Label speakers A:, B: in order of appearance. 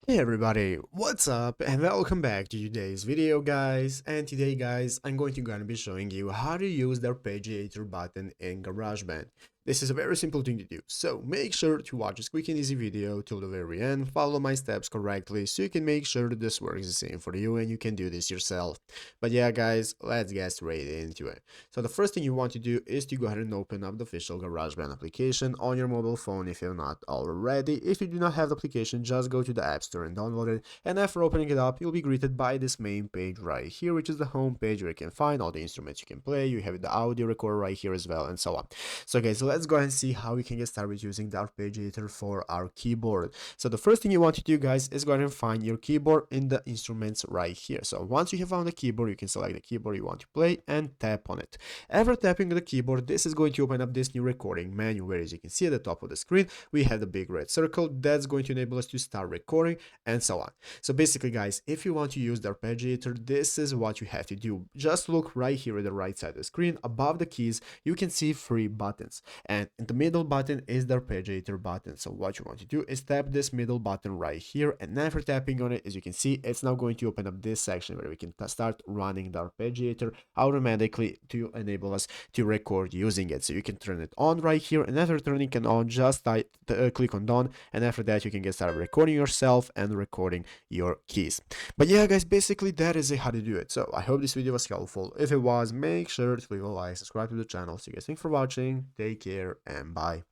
A: Hey everybody, what's up and welcome back to today's video guys. And today guys, I'm gonna be showing you how to use the Arpeggiator button in GarageBand. This is a very simple thing to do, so make sure to watch this quick and easy video till the very end, follow my steps correctly so you can make sure that this works the same for you and you can do this yourself. But yeah guys, let's get straight into it. So the first thing you want to do is to go ahead and open up the official GarageBand application on your mobile phone if you're not already. If you do not have the application, just go to the App Store and download it. And after opening it up, you'll be greeted by this main page right here, which is the home page where you can find all the instruments you can play. You have the audio recorder right here as well, and so on. So guys, let's go ahead and see how we can get started using the arpeggiator for our keyboard. So the first thing you want to do guys is go ahead and find your keyboard in the instruments right here. So once you have found the keyboard, you can select the keyboard you want to play and tap on it. After tapping the keyboard, this is going to open up this new recording menu where, as you can see at the top of the screen, we have the big red circle that's going to enable us to start recording and so on. So basically guys, if you want to use the arpeggiator, this is what you have to do. Just look right here at the right side of the screen. Above the keys, you can see three buttons, and in the middle button is the arpeggiator button. So what you want to do is tap this middle button right here, and after tapping on it, as you can see, it's now going to open up this section where we can start running the arpeggiator automatically to enable us to record using it. So you can turn it on right here, and after turning it on, just click on done, and after that you can get started recording yourself and recording your keys. But yeah guys, basically that is how to do it. So I hope this video was helpful. If it was, make sure to leave a like, subscribe to the channel. So you guys, thanks for watching, take care, and bye.